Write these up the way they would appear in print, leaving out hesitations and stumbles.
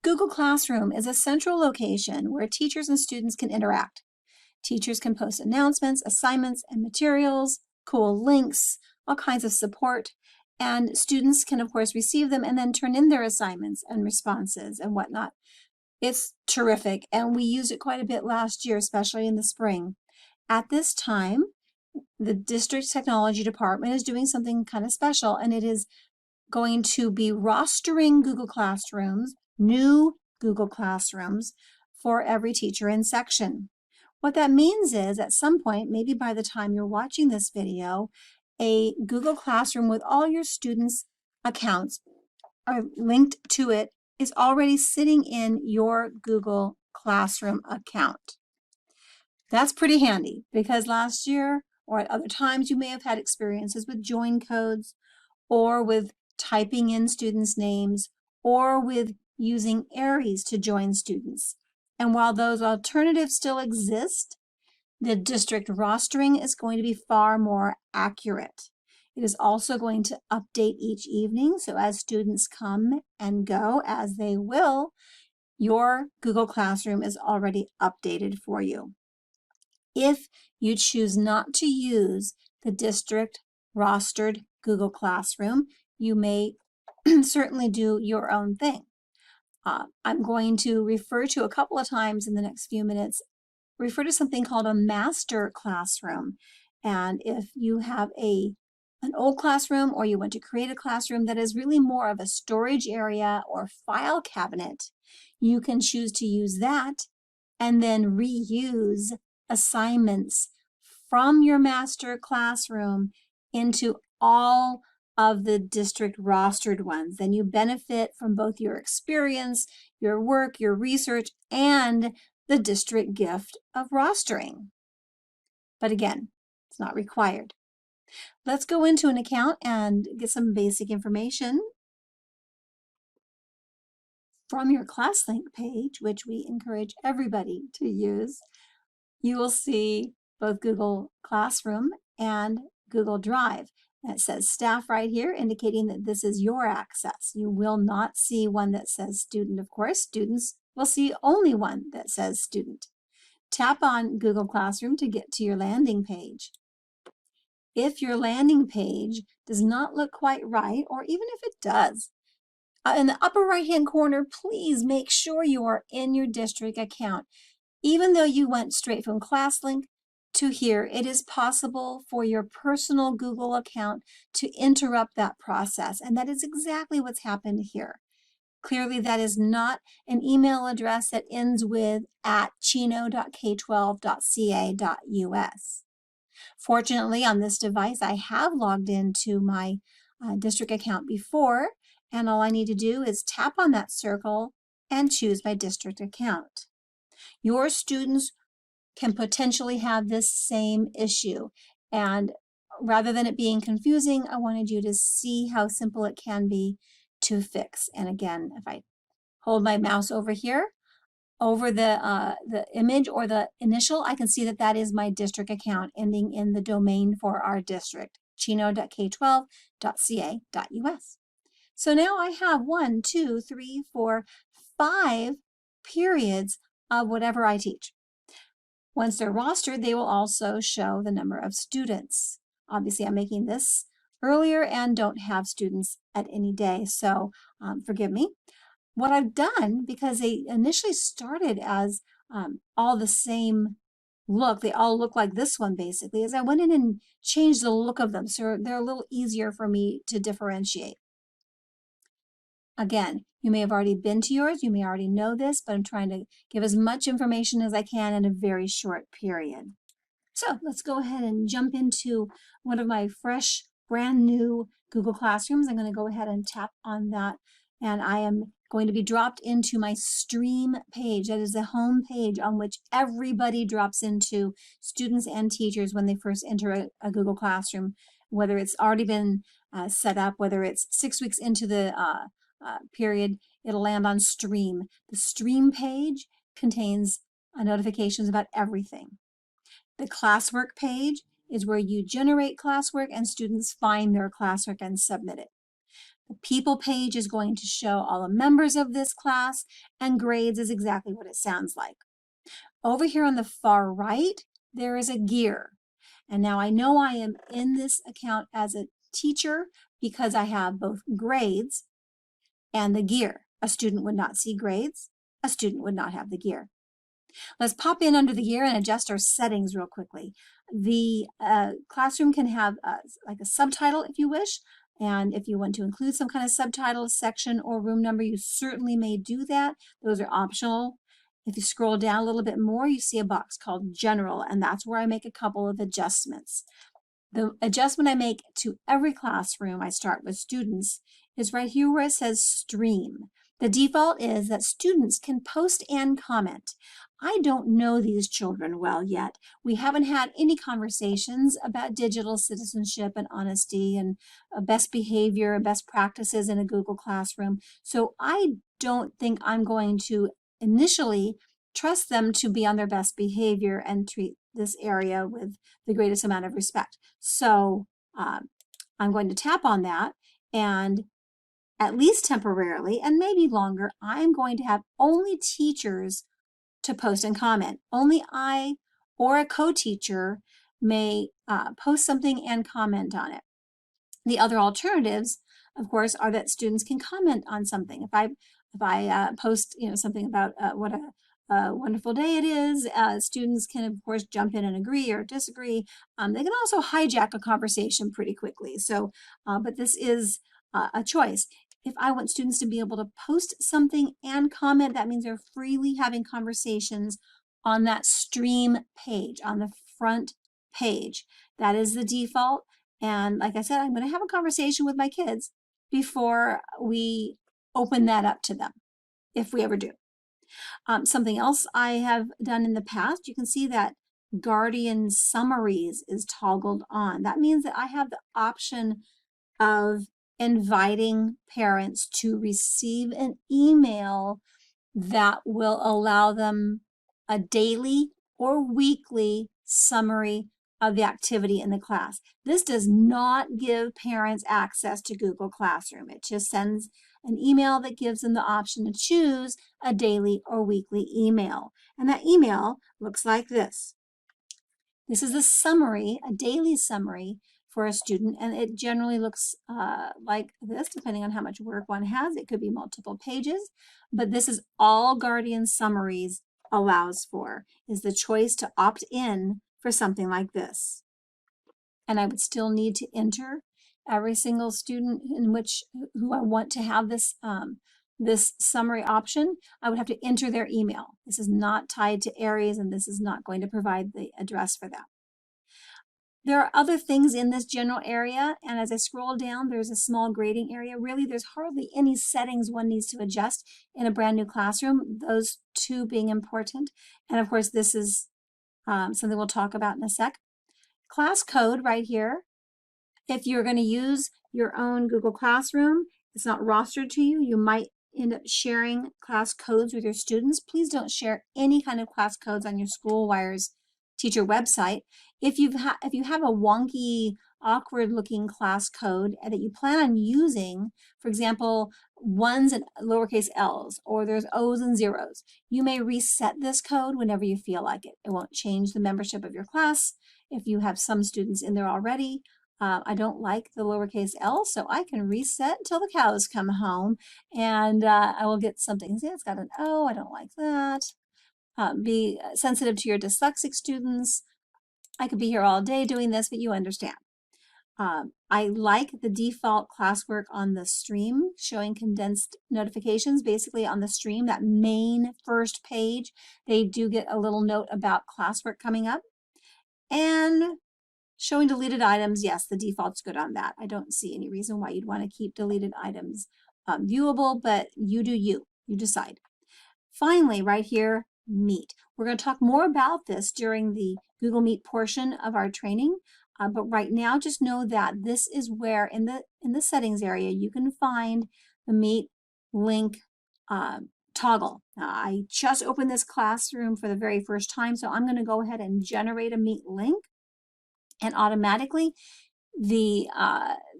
Google Classroom is a central location where teachers and students can interact. Teachers can post announcements, assignments, and materials, cool links, all kinds of support, and students can, of course, receive them and then turn in their assignments and responses and whatnot. It's terrific, and we used it quite a bit last year, especially in the spring. At this time, the district technology department is doing something kind of special, and it is going to be rostering Google Classrooms, new Google Classrooms, for every teacher in section. What that means is at some point, maybe by the time you're watching this video, a Google Classroom with all your students' accounts are linked to it is already sitting in your Google Classroom account. That's pretty handy because last year or at other times you may have had experiences with join codes or with typing in students' names or with using Aries to join students. And while those alternatives still exist, the district rostering is going to be far more accurate. It is also going to update each evening, so as students come and go, as they will, your Google Classroom is already updated for you. If you choose not to use the district rostered Google Classroom, you may certainly do your own thing. I'm going to refer to a couple of times in the next few minutes, refer to something called a master classroom. And if you have an old classroom or you want to create a classroom that is really more of a storage area or file cabinet, you can choose to use that and then reuse assignments from your master classroom into all of the district rostered ones. Then you benefit from both your experience, your work, your research, and the district gift of rostering. But again, it's not required. Let's go into an account and get some basic information from your ClassLink page, which we encourage everybody to use. You will see both Google Classroom and Google Drive. And it says staff right here, indicating that this is your access. You will not see one that says student, of course. Students will see only one that says student. Tap on Google Classroom to get to your landing page. If your landing page does not look quite right, or even if it does, in the upper right-hand corner, please make sure you are in your district account. Even though you went straight from ClassLink to here, it is possible for your personal Google account to interrupt that process, and that is exactly what's happened here. Clearly, that is not an email address that ends with @chino.k12.ca.us. Fortunately, on this device, I have logged into my district account before, and all I need to do is tap on that circle and choose my district account. Your students can potentially have this same issue, and rather than it being confusing, I wanted you to see how simple it can be to fix. And again, if I hold my mouse over here, over the image or the initial, I can see that that is my district account ending in the domain for our district, chino.k12.ca.us. So now I have 1, 2, 3, 4, 5 periods of whatever I teach. Once they're rostered, they will also show the number of students. Obviously, I'm making this earlier and don't have students at any day, so forgive me. What I've done, because they initially started as all the same look, they all look like this one basically, is I went in and changed the look of them so they're a little easier for me to differentiate. Again, you may have already been to yours, you may already know this, but I'm trying to give as much information as I can in a very short period. So let's go ahead and jump into one of my fresh, brand new Google Classrooms. I'm going to go ahead and tap on that, and I am going to be dropped into my stream page. That is the home page on which everybody drops into, students and teachers, when they first enter a Google Classroom, whether it's already been set up, whether it's 6 weeks into the period, it'll land on stream. The stream page contains notifications about everything. The classwork page is where you generate classwork and students find their classwork and submit it. The People page is going to show all the members of this class, and Grades is exactly what it sounds like. Over here on the far right, there is a gear. And now I know I am in this account as a teacher because I have both Grades and the gear. A student would not see Grades. A student would not have the gear. Let's pop in under the gear and adjust our settings real quickly. The classroom can have like a subtitle if you wish. And if you want to include some kind of subtitle, section, or room number, you certainly may do that. Those are optional. If you scroll down a little bit more, you see a box called General, and that's where I make a couple of adjustments. The adjustment I make to every classroom I start with students is right here where it says Stream. The default is that students can post and comment. I don't know these children well yet. We haven't had any conversations about digital citizenship and honesty and best behavior and best practices in a Google Classroom. So I don't think I'm going to initially trust them to be on their best behavior and treat this area with the greatest amount of respect. So I'm going to tap on that, and at least temporarily and maybe longer, I'm going to have only teachers to post and comment. Only I or a co-teacher may post something and comment on it. The other alternatives, of course, are that students can comment on something. If I post, something about what a wonderful day it is, students can, of course, jump in and agree or disagree. They can also hijack a conversation pretty quickly. So, but this is a choice. If I want students to be able to post something and comment, that means they're freely having conversations on that Stream page, on the front page. That is the default. And like I said, I'm going to have a conversation with my kids before we open that up to them, if we ever do. Something else I have done in the past, you can see that Guardian Summaries is toggled on. That means that I have the option of inviting parents to receive an email that will allow them a daily or weekly summary of the activity in the class. This does not give parents access to Google Classroom. It just sends an email that gives them the option to choose a daily or weekly email. And that email looks like this. This is a summary, a daily summary for a student, and it generally looks like this, depending on how much work one has. It could be multiple pages, but this is all Guardian Summaries allows for, is the choice to opt in for something like this. And I would still need to enter every single student who I want to have this this summary option. I would have to enter their email. This is not tied to Aries, and this is not going to provide the address for that. There are other things in this general area, and as I scroll down, there's a small grading area. Really, there's hardly any settings one needs to adjust in a brand new classroom, those two being important. And of course, this is something we'll talk about in a sec. Class code right here. If you're going to use your own Google Classroom, it's not rostered to you. You might end up sharing class codes with your students. Please don't share any kind of class codes on your SchoolWire's teacher website. If you have a wonky, awkward looking class code that you plan on using, for example, ones and lowercase L's, or there's O's and zeros, you may reset this code whenever you feel like it. It won't change the membership of your class if you have some students in there already. I don't like the lowercase L, so I can reset until the cows come home, and I will get something. See, it's got an O. I don't like that. Be sensitive to your dyslexic students. I could be here all day doing this, but you understand. I like the default classwork on the stream, showing condensed notifications. Basically on the stream, that main first page, they do get a little note about classwork coming up. And showing deleted items, yes, the default's good on that. I don't see any reason why you'd want to keep deleted items viewable, but you do you decide. Finally, right here, Meet. We're going to talk more about this during the Google Meet portion of our training, but right now just know that this is where in the settings area you can find the Meet link toggle. Now, I just opened this classroom for the very first time, so I'm going to go ahead and generate a Meet link, and automatically the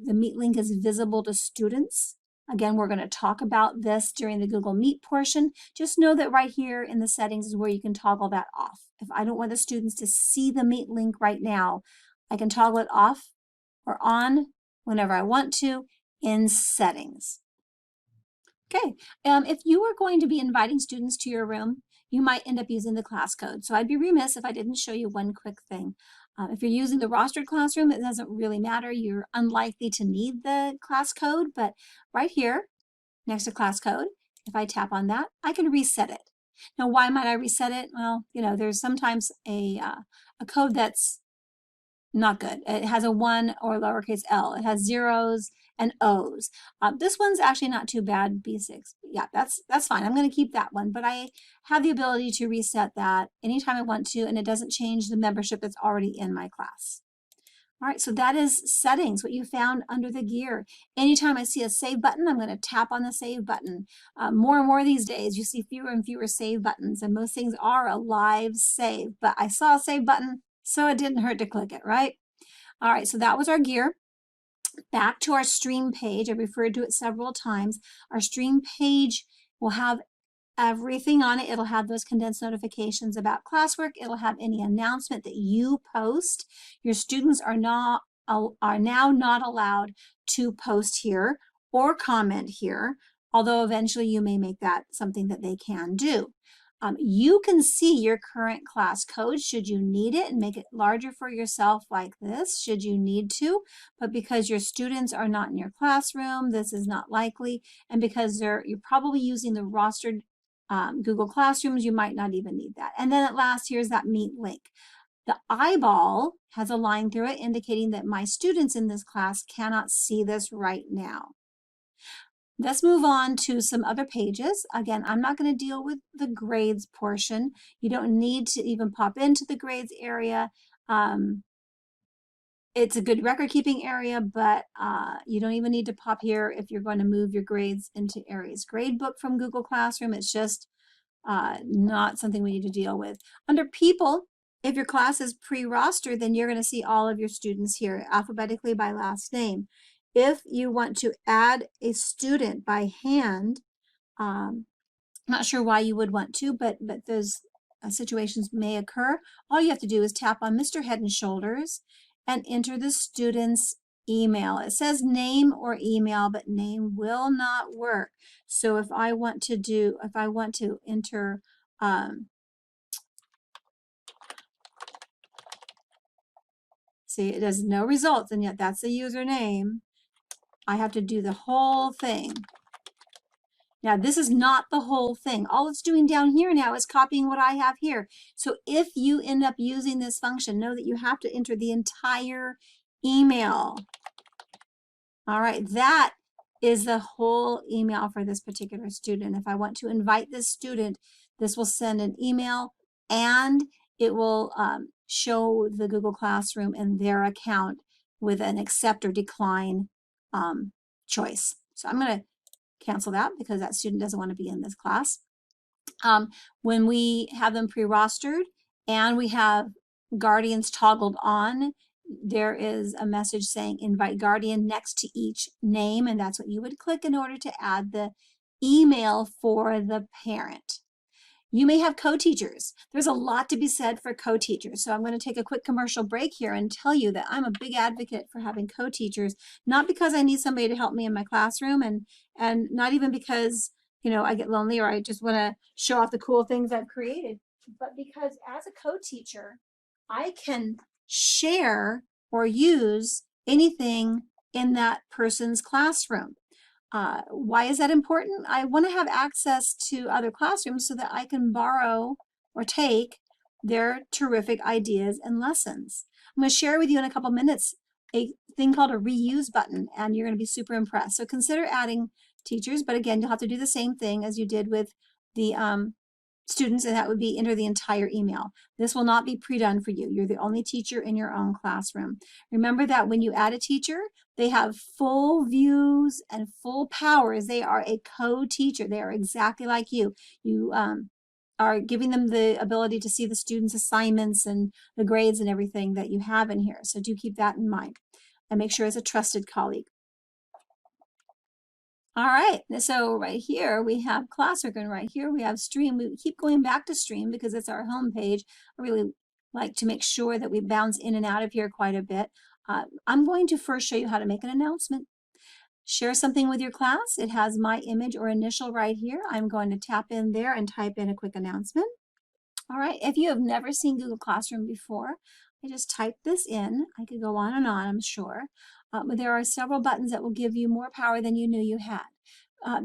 Meet link is visible to students Again, we're going to talk about this during the Google Meet portion. Just know that right here in the settings is where you can toggle that off. If I don't want the students to see the Meet link right now, I can toggle it off or on whenever I want to in settings. Okay, if you are going to be inviting students to your room, you might end up using the class code. So I'd be remiss if I didn't show you one quick thing. If you're using the rostered classroom, it doesn't really matter. You're unlikely to need the class code, but right here next to class code, if I tap on that, I can reset it. Now, why might I reset it? Well, you know, there's sometimes a code that's not good. It has a 1 or lowercase l. It has zeros and O's. This one's actually not too bad, B6. Yeah, that's fine. I'm going to keep that one, but I have the ability to reset that anytime I want to, and it doesn't change the membership that's already in my class. All right, so that is settings, what you found under the gear. Anytime I see a save button, I'm going to tap on the save button. More and more these days, you see fewer and fewer save buttons, and most things are a live save. But I saw a save button, so it didn't hurt to click it, right? All right, so that was our gear. Back to our stream page. I referred to it several times. Our stream page will have everything on it. It'll have those condensed notifications about classwork. It'll have any announcement that you post. Your students are now not allowed to post here or comment here, although eventually you may make that something that they can do. You can see your current class code should you need it and make it larger for yourself like this, should you need to, but because your students are not in your classroom, this is not likely, and because you're probably using the rostered Google Classrooms, you might not even need that. And then at last, here's that Meet link. The eyeball has a line through it indicating that my students in this class cannot see this right now. Let's move on to some other pages. Again, I'm not going to deal with the grades portion. You don't need to even pop into the grades area. It's a good record keeping area, but you don't even need to pop here if you're going to move your grades into areas. Gradebook from Google Classroom, it's just not something we need to deal with. Under people, if your class is pre-rostered, then you're going to see all of your students here alphabetically by last name. If you want to add a student by hand, not sure why you would want to, but those situations may occur. All you have to do is tap on Mr. Head and Shoulders and enter the student's email. It says name or email, but name will not work. So if I want to enter see, it does no results, and yet that's the username. I have to do the whole thing. Now, this is not the whole thing. All it's doing down here now is copying what I have here. So if you end up using this function, know that you have to enter the entire email. All right, that is the whole email for this particular student. If I want to invite this student, this will send an email and it will show the Google Classroom and their account with an accept or decline choice. So I'm going to cancel that because that student doesn't want to be in this class. When we have them pre-rostered and we have guardians toggled on, there is a message saying invite guardian next to each name, and that's what you would click in order to add the email for the parent. You may have co-teachers. There's a lot to be said for co-teachers. So I'm going to take a quick commercial break here and tell you that I'm a big advocate for having co-teachers, not because I need somebody to help me in my classroom and not even because, you know, I get lonely or I just want to show off the cool things I've created, but because as a co-teacher, I can share or use anything in that person's classroom. Why is that important? I want to have access to other classrooms so that I can borrow or take their terrific ideas and lessons. I'm going to share with you in a couple minutes a thing called a reuse button, and you're going to be super impressed. So consider adding teachers, but again, you'll have to do the same thing as you did with the students, and that would be enter the entire email. This will not be pre-done for you. You're the only teacher in your own classroom. Remember that when you add a teacher, they have full views and full powers. They are a co-teacher. They are exactly like you. You are giving them the ability to see the students' assignments and the grades and everything that you have in here. So do keep that in mind and make sure it's a trusted colleague. All right, so right here we have Classwork, and right here we have Stream. We keep going back to Stream because it's our home page. I really like to make sure that we bounce in and out of here quite a bit. I'm going to first show you how to make an announcement. Share something with your class. It has my image or initial right here. I'm going to tap in there and type in a quick announcement. All right, if you have never seen Google Classroom before, I just type this in. I could go on and on, I'm sure. But there are several buttons that will give you more power than you knew you had.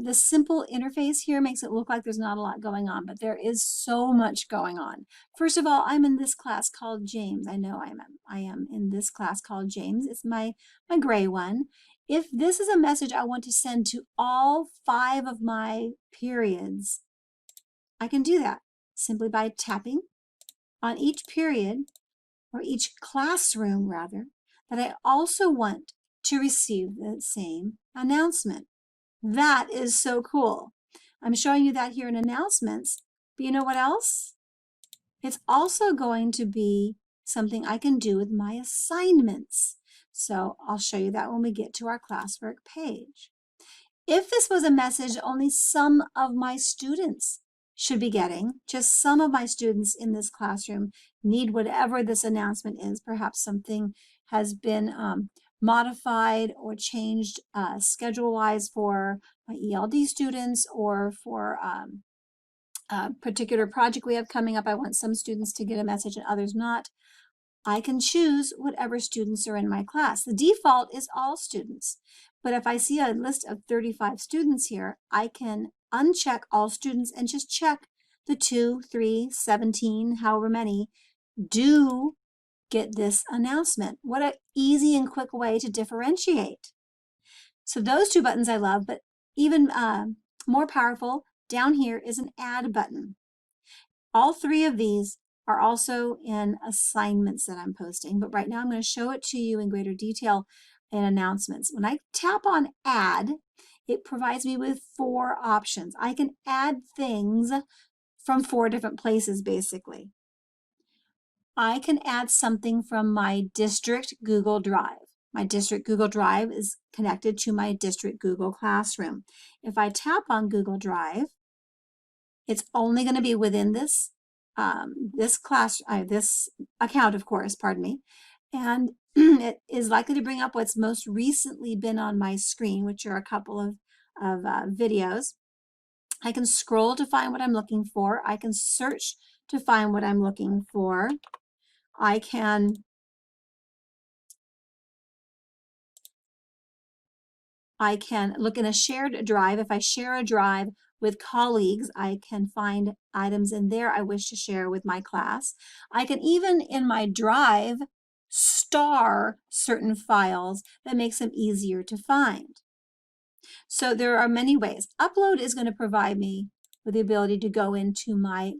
The simple interface here makes it look like there's not a lot going on, but there is so much going on. First of all, I'm in this class called James. I know I am in this class called James. It's my gray one. If this is a message I want to send to all 5 of my periods, I can do that simply by tapping on each period, or each classroom rather, that I also want to receive the same announcement. That is so cool. I'm showing you that here in announcements, but you know what else? It's also going to be something I can do with my assignments. So I'll show you that when we get to our classwork page. If this was a message only some of my students should be getting, just some of my students in this classroom need whatever this announcement is. Perhaps something has been modified or changed schedule-wise for my ELD students, or for a particular project we have coming up. I want some students to get a message and others not. I can choose whatever students are in my class. The default is all students, but if I see a list of 35 students here, I can uncheck all students and just check the 2, 3, 17, however many do get this announcement. What an easy and quick way to differentiate. So those 2 buttons I love, but even more powerful, down here is an add button. All 3 of these are also in assignments that I'm posting, but right now I'm going to show it to you in greater detail in announcements. When I tap on add, it provides me with 4 options. I can add things from 4 different places, basically. I can add something from my district Google Drive. My district Google Drive is connected to my district Google Classroom. If I tap on Google Drive, it's only going to be within this this account, of course, pardon me, and it is likely to bring up what's most recently been on my screen, which are a couple of videos. I can scroll to find what I'm looking for. I can search to find what I'm looking for. I can look in a shared drive. If I share a drive with colleagues, I can find items in there I wish to share with my class. I can even, in my drive, star certain files that makes them easier to find. So there are many ways. Upload is going to provide me with the ability to go into my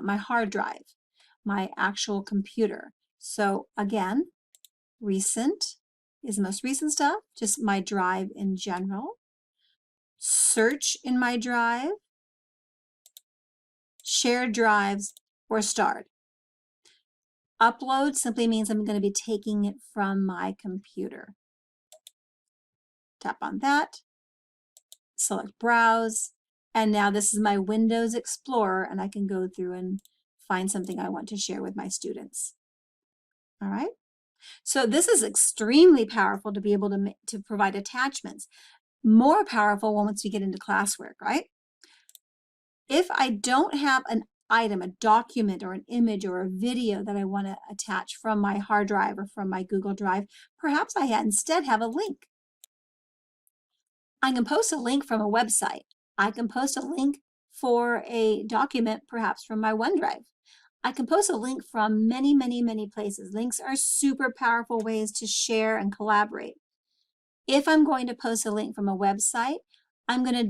my hard drive, my actual computer. So again, recent is the most recent stuff, just my drive in general. Search in my drive, shared drives, or starred. Upload simply means I'm going to be taking it from my computer. Tap on that, select browse, and now this is my Windows Explorer, and I can go through and find something I want to share with my students. All right. So this is extremely powerful to be able to provide attachments. More powerful once we get into classwork, right? If I don't have an item, a document, or an image, or a video that I want to attach from my hard drive or from my Google Drive, perhaps I instead have a link. I can post a link from a website. I can post a link for a document, perhaps from my OneDrive. I can post a link from many, many, many places. Links are super powerful ways to share and collaborate. If I'm going to post a link from a website, I'm going to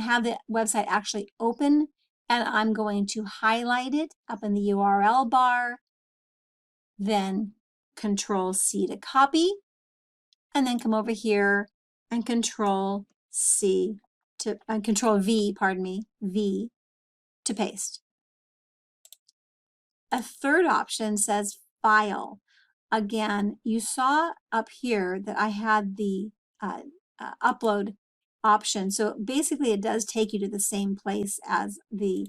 have the website actually open, and I'm going to highlight it up in the URL bar, then Control-C to copy, and then come over here and Control-V, V to paste. A third option says File. Again, you saw up here that I had the upload option. So basically it does take you to the same place as the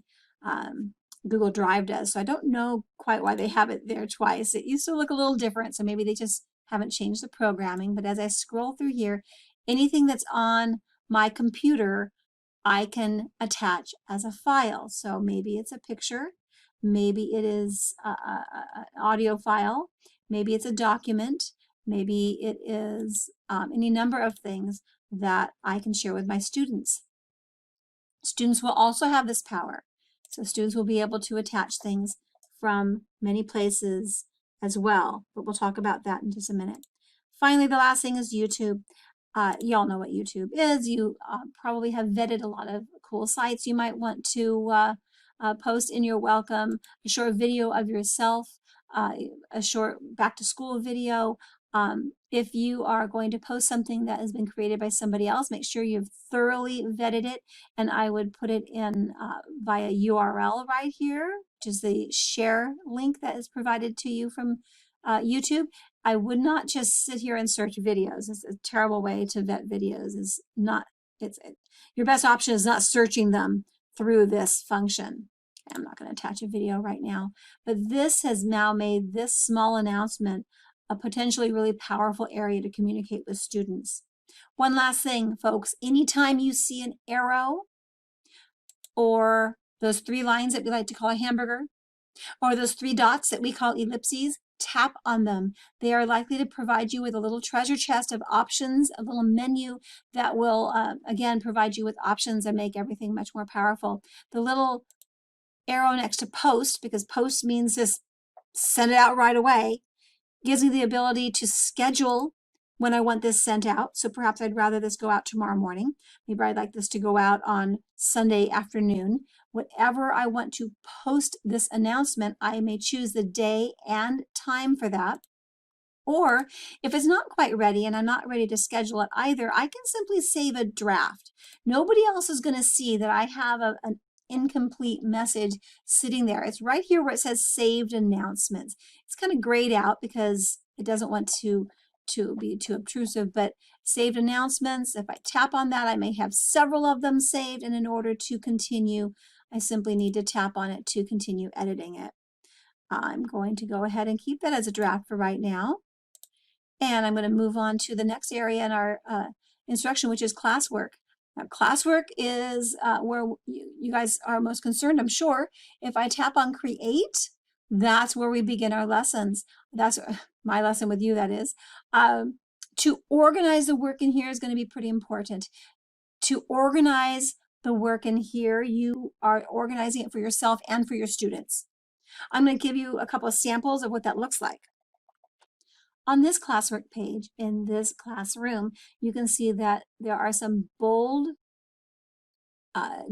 Google Drive does. So I don't know quite why they have it there twice. It used to look a little different, so maybe they just haven't changed the programming. But as I scroll through here, anything that's on my computer, I can attach as a file. So maybe it's a picture, maybe it is an audio file, maybe it's a document, maybe it is any number of things that I can share with my students. Students will also have this power. So students will be able to attach things from many places as well, but we'll talk about that in just a minute. Finally, the last thing is YouTube. Y'all know what YouTube is. You probably have vetted a lot of cool sites you might want to post in your welcome, a short video of yourself, a short back to school video. If you are going to post something that has been created by somebody else, make sure you've thoroughly vetted it, and I would put it in via URL right here, which is the share link that is provided to you from YouTube. I would not just sit here and search videos. It's a terrible way to vet videos. Your best option is not searching them through this function. I'm not going to attach a video right now, but this has now made this small announcement a potentially really powerful area to communicate with students. One last thing, folks, anytime you see an arrow or those 3 lines that we like to call a hamburger, or those 3 dots that we call ellipses, tap on them. They are likely to provide you with a little treasure chest of options, a little menu that will, again, provide you with options and make everything much more powerful. The little arrow next to post, because post means just send it out right away, gives me the ability to schedule when I want this sent out. So perhaps I'd rather this go out tomorrow morning. Maybe I'd like this to go out on Sunday afternoon. Whatever I want to post this announcement, I may choose the day and time for that. Or if it's not quite ready and I'm not ready to schedule it either, I can simply save a draft. Nobody else is going to see that I have an incomplete message sitting there. It's right here where it says saved announcements. It's kind of grayed out because it doesn't want to be too obtrusive, but saved announcements, if I tap on that, I may have several of them saved, and in order to continue, I simply need to tap on it to continue editing it. I'm going to go ahead and keep that as a draft for right now. And I'm going to move on to the next area in our instruction, which is classwork. Now, classwork is where you guys are most concerned, I'm sure. If I tap on Create, that's where we begin our lessons. That's my lesson with you, that is. To organize the work in here is going to be pretty important. To organize the work in here, you are organizing it for yourself and for your students. I'm going to give you a couple of samples of what that looks like. On this classwork page in this classroom, you can see that there are some bold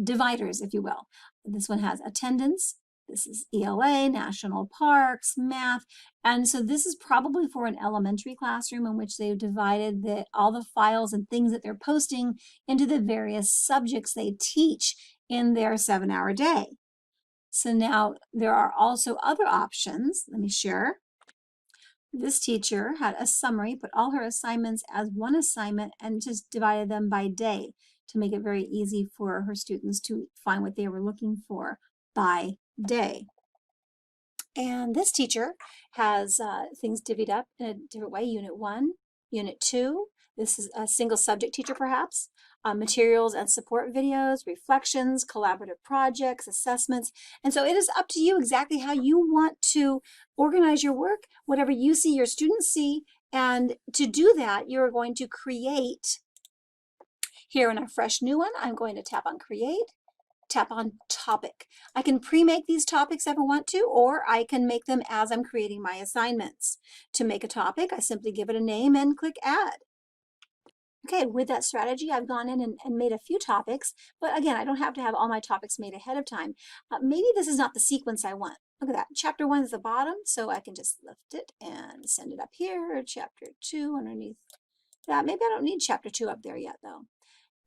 dividers, if you will. This one has attendance. This is ELA, national parks, math. And so this is probably for an elementary classroom in which they've divided all the files and things that they're posting into the various subjects they teach in their 7-hour day. So now there are also other options. Let me share. This teacher had a summary, put all her assignments as one assignment and just divided them by day to make it very easy for her students to find what they were looking for by day. And this teacher has things divvied up in a different way. Unit 1, Unit 2. This is a single subject teacher perhaps. Materials and support videos, reflections, collaborative projects, assessments. And so it is up to you exactly how you want to organize your work, whatever you see your students see. And to do that, you're going to create. Here in a fresh new one, I'm going to tap on Create, tap on Topic. I can pre-make these topics if I want to, or I can make them as I'm creating my assignments. To make a topic, I simply give it a name and click Add. Okay, with that strategy, I've gone in and made a few topics, but again, I don't have to have all my topics made ahead of time. Maybe this is not the sequence I want. Look at that, chapter 1 is the bottom, so I can just lift it and send it up here, chapter 2 underneath that. Maybe I don't need chapter 2 up there yet though.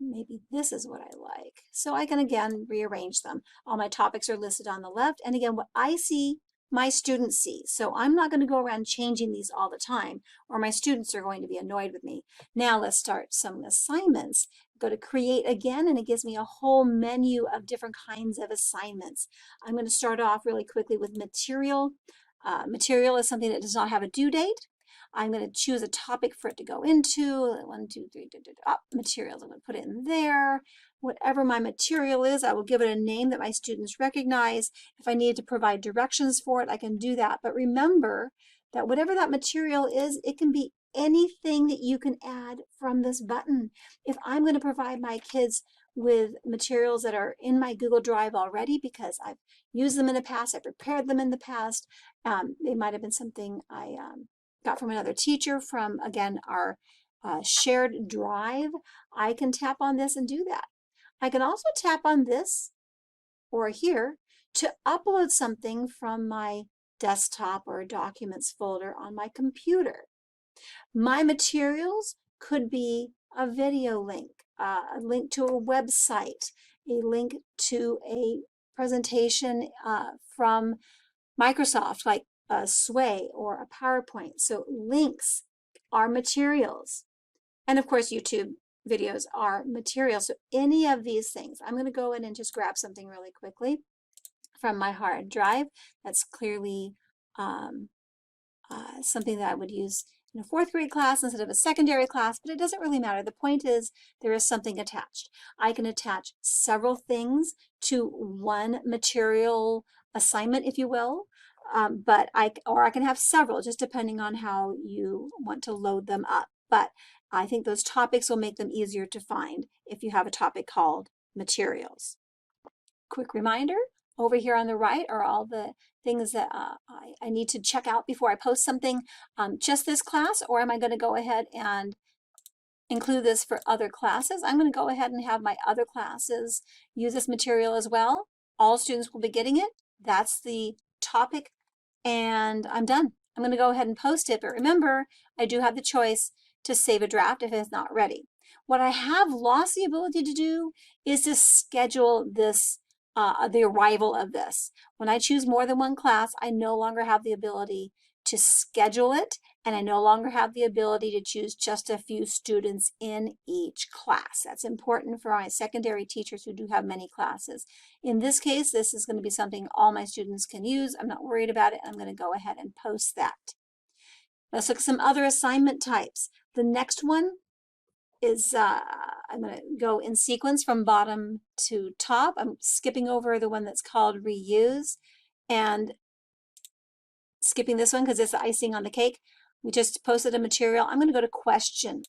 Maybe this is what I like. So I can again rearrange them. All my topics are listed on the left, and again, what I see my students see. So I'm not going to go around changing these all the time, or my students are going to be annoyed with me. Now let's start some assignments. Go to create again, and it gives me a whole menu of different kinds of assignments. I'm going to start off really quickly with material. Material is something that does not have a due date. I'm going to choose a topic for it to go into. 1, 2, 3, materials. I'm going to put it in there. Whatever my material is, I will give it a name that my students recognize. If I need to provide directions for it, I can do that. But remember that whatever that material is, it can be anything that you can add from this button. If I'm going to provide my kids with materials that are in my Google Drive already because I've used them in the past, I've prepared them in the past, they might have been something I got from another teacher from, again, our shared drive, I can tap on this and do that. I can also tap on this or here to upload something from my desktop or documents folder on my computer. My materials could be a video link, a link to a website, a link to a presentation from Microsoft, like a Sway or a PowerPoint. So links are materials. And of course, YouTube videos are materials. So any of these things, I'm going to go in and just grab something really quickly from my hard drive. That's clearly something that I would use in a 4th grade class instead of a secondary class, but it doesn't really matter. The point is there is something attached. I can attach several things to one material assignment, if you will, but I can have several, just depending on how you want to load them up. But I think those topics will make them easier to find if you have a topic called materials. Quick reminder, over here on the right are all the things that I need to check out before I post something. Just this class, or am I going to go ahead and include this for other classes? I'm going to go ahead and have my other classes use this material as well. All students will be getting it. That's the topic, and I'm done. I'm going to go ahead and post it, but remember, I do have the choice to save a draft if it's not ready. What I have lost the ability to do is to schedule this, the arrival of this. When I choose more than one class, I no longer have the ability to schedule it, and I no longer have the ability to choose just a few students in each class. That's important for my secondary teachers who do have many classes. In this case, this is going to be something all my students can use. I'm not worried about it. I'm going to go ahead and post that. Let's look at some other assignment types. The next one is, I'm going to go in sequence from bottom to top. I'm skipping over the one that's called reuse and skipping this one because it's the icing on the cake. We just posted a material. I'm going to go to question.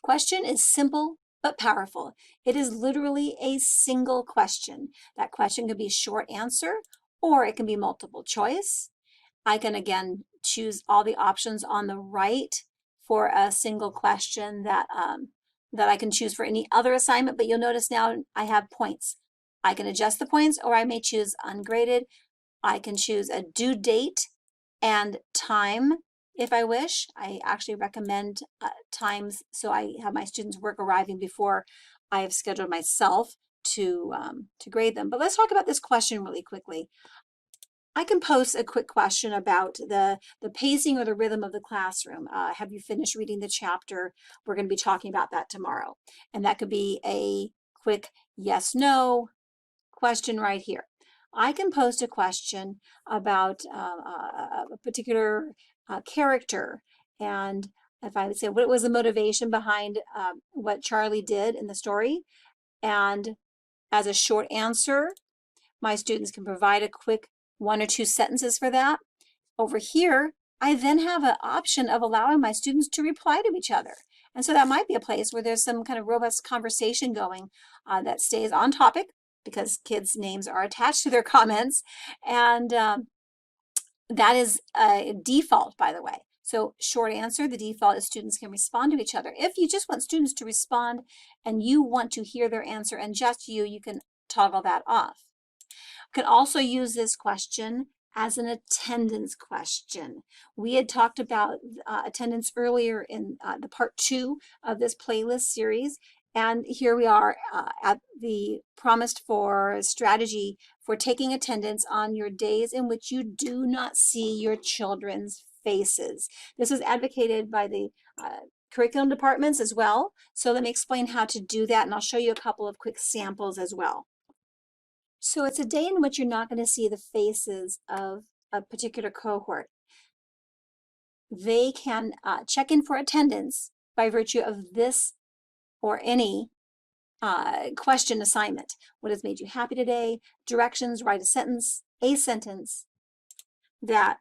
Question is simple but powerful. It is literally a single question. That question can be short answer or it can be multiple choice. I can again choose all the options on the right for a single question that I can choose for any other assignment, but you'll notice now I have points. I can adjust the points, or I may choose ungraded. I can choose a due date and time if I wish. I actually recommend times so I have my students' work arriving before I have scheduled myself to grade them. But let's talk about this question really quickly. I can post a quick question about the pacing or the rhythm of the classroom. Have you finished reading the chapter? We're going to be talking about that tomorrow. And that could be a quick yes, no question right here. I can post a question about a particular character. And if I would say, what was the motivation behind what Charlie did in the story? And as a short answer, my students can provide a quick 1 or 2 sentences for that. Over here, I then have an option of allowing my students to reply to each other. And so that might be a place where there's some kind of robust conversation going that stays on topic because kids' names are attached to their comments. And that is a default, by the way. So short answer, the default is students can respond to each other. If you just want students to respond and you want to hear their answer and just you can toggle that off. You can also use this question as an attendance question. We had talked about attendance earlier in the part 2 of this playlist series, And here we are at the promised for strategy for taking attendance on your days in which you do not see your children's faces. This is advocated by the curriculum departments as well. So let me explain how to do that, and I'll show you a couple of quick samples as well. So it's a day in which you're not going to see the faces of a particular cohort. They can check in for attendance by virtue of this or any question assignment. What has made you happy today? Directions, write a sentence that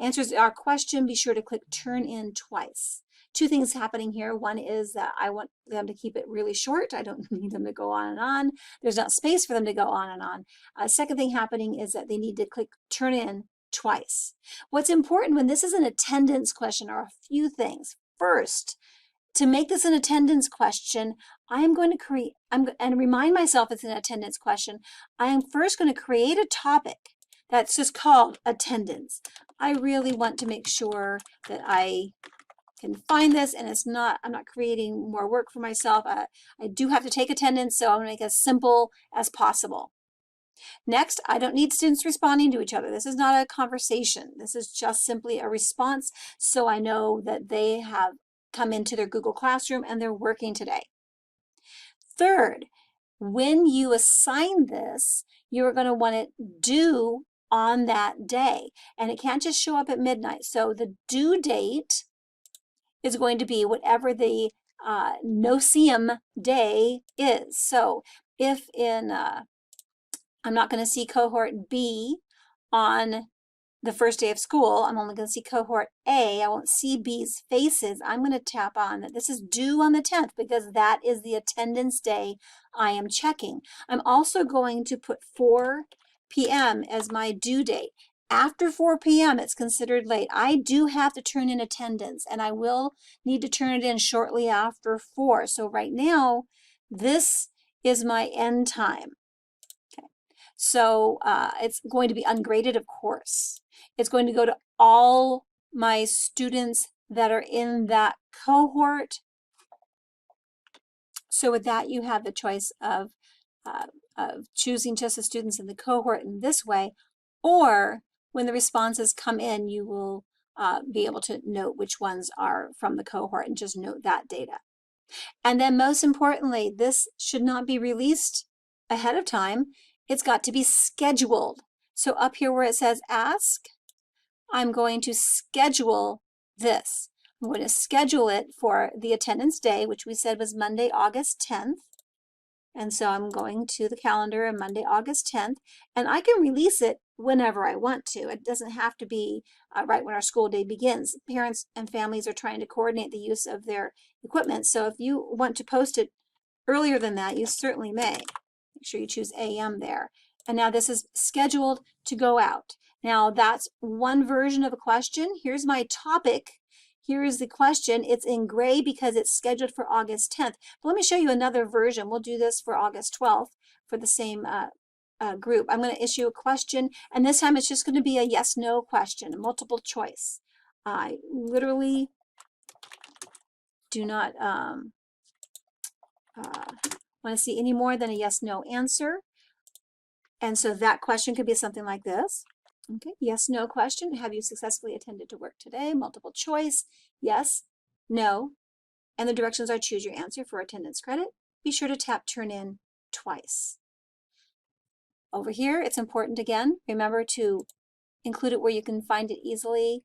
answers our question. Be sure to click turn in twice. Two things happening here. One is that I want them to keep it really short. I don't need them to go on and on. There's not space for them to go on and on. Second thing happening is that they need to click turn in twice. What's important when this is an attendance question are a few things. First, to make this an attendance question, I am going to create, and remind myself it's an attendance question, I am first going to create a topic that's just called attendance. I really want to make sure that I can find this and I'm not creating more work for myself. I do have to take attendance, so I'm going to make it as simple as possible. Next, I don't need students responding to each other. This is not a conversation. This is just simply a response, so I know that they have come into their Google Classroom and they're working today. Third, when you assign this, you're going to want it due on that day, and it can't just show up at midnight. So the due date is going to be whatever the no-see-em day is. So if I'm not going to see cohort B on the first day of school, I'm only going to see cohort A. I won't see B's faces. I'm going to tap on that this is due on the 10th because that is the attendance day I am checking. I'm also going to put 4 p.m. as my due date. After 4 p.m., it's considered late. I do have to turn in attendance, and I will need to turn it in shortly after 4. So right now, this is my end time. So it's going to be ungraded, of course. It's going to go to all my students that are in that cohort. So with that, you have the choice of choosing just the students in the cohort in this way, or when the responses come in, you will be able to note which ones are from the cohort and just note that data. And then most importantly, this should not be released ahead of time. It's got to be scheduled. So up here where it says ask, I'm going to schedule this. I'm going to schedule it for the attendance day, which we said was Monday, August 10th. And so I'm going to the calendar on Monday, August 10th, and I can release it whenever I want to. It doesn't have to be right when our school day begins. Parents and families are trying to coordinate the use of their equipment. So if you want to post it earlier than that, you certainly may. Make sure you choose AM there. And now this is scheduled to go out. Now that's one version of a question. Here's my topic. Here is the question. It's in gray because it's scheduled for August 10th. But let me show you another version. We'll do this for August 12th for the same group. I'm going to issue a question, and this time it's just going to be a yes-no question, a multiple choice. I literally do not want to see any more than a yes-no answer. And so that question could be something like this. Okay, yes, no question. Have you successfully attended to work today? Multiple choice, yes, no. And the directions are choose your answer for attendance credit. Be sure to tap turn in twice. Over here, it's important again, remember to include it where you can find it easily.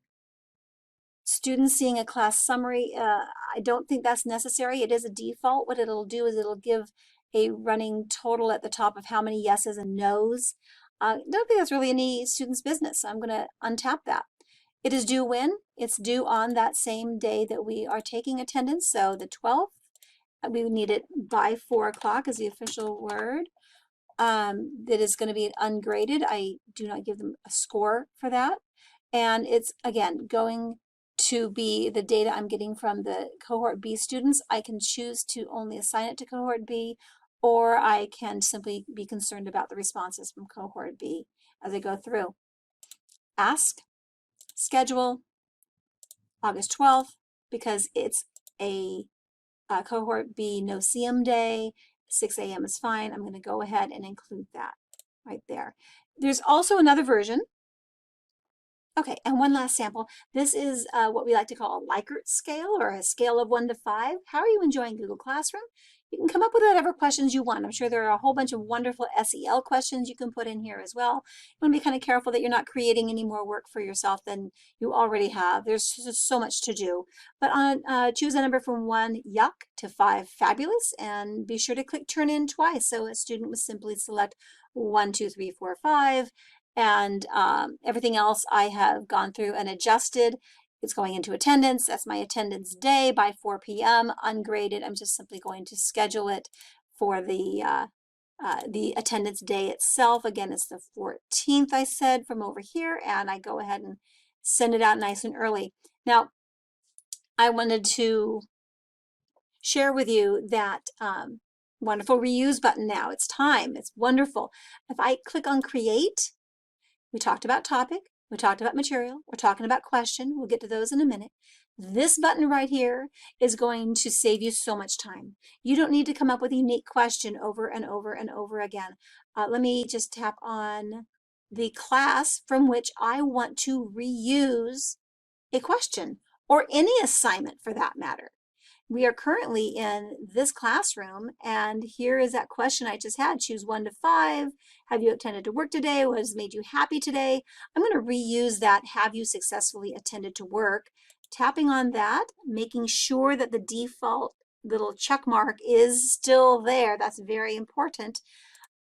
Students seeing a class summary, I don't think that's necessary. It is a default. What it'll do is it'll give a running total at the top of how many yeses and nos. I don't think that's really any student's business, so I'm going to untap that. It is due when? It's due on that same day that we are taking attendance, so the 12th. We would need it by 4 o'clock as the official word. That is going to be ungraded. I do not give them a score for that. And it's, again, going to be the data I'm getting from the cohort B students. I can choose to only assign it to cohort B, or I can simply be concerned about the responses from cohort B as I go through. Ask, schedule, August 12th, because it's a Cohort B, no CM day, 6 a.m. is fine. I'm going to go ahead and include that right there. There's also another version. Okay, and one last sample. This is what we like to call a Likert scale, or a scale of 1 to 5. How are you enjoying Google Classroom? You can come up with whatever questions you want. I'm sure there are a whole bunch of wonderful SEL questions you can put in here as well. You want to be kind of careful that you're not creating any more work for yourself than you already have. There's just so much to do. But choose a number from 1, yuck, to 5, fabulous, and be sure to click turn in twice. So a student would simply select 1, 2, 3, 4, 5. And everything else I have gone through and adjusted. It's going into attendance. That's my attendance day by 4 p.m. Ungraded. I'm just simply going to schedule it for the attendance day itself. Again, it's the 14th, I said, from over here, and I go ahead and send it out nice and early. Now, I wanted to share with you that wonderful reuse button now. It's time. It's wonderful. If I click on create, we talked about topic, we talked about material, we're talking about question. We'll get to those in a minute. This button right here is going to save you so much time. You don't need to come up with a unique question over and over and over again. Let me just tap on the class from which I want to reuse a question, or any assignment for that matter. We are currently in this classroom, and here is that question I just had. Choose 1 to 5. Have you attended to work today? What has made you happy today? I'm going to reuse that. Have you successfully attended to work? Tapping on that, making sure that the default little check mark is still there. That's very important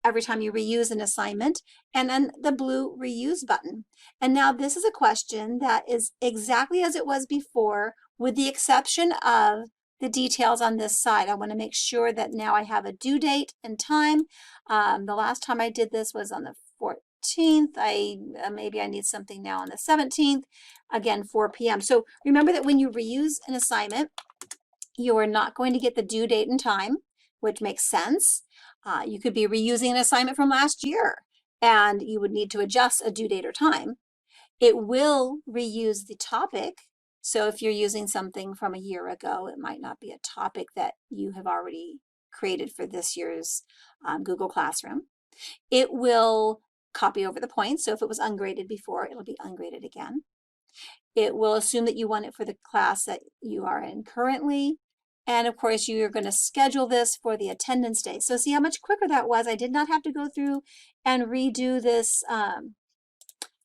every time you reuse an assignment, and then the blue reuse button. And now this is a question that is exactly as it was before, with the exception of the details on this side. I want to make sure that now I have a due date and time. The last time I did this was on the 14th. Maybe I need something now on the 17th. Again, 4 p.m. So remember that when you reuse an assignment, you are not going to get the due date and time, which makes sense. You could be reusing an assignment from last year, and you would need to adjust a due date or time. It will reuse the topic. So if you're using something from a year ago, it might not be a topic that you have already created for this year's Google Classroom. It will copy over the points. So if it was ungraded before, it'll be ungraded again. It will assume that you want it for the class that you are in currently. And of course, you're going to schedule this for the attendance day. So see how much quicker that was. I did not have to go through and redo this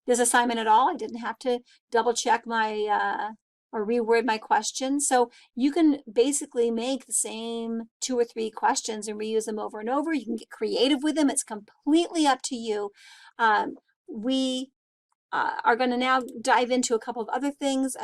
this assignment at all. I didn't have to double check my or reword my question. So you can basically make the same 2 or 3 questions and reuse them over and over. You can get creative with them. It's completely up to you. We are going to now dive into a couple of other things.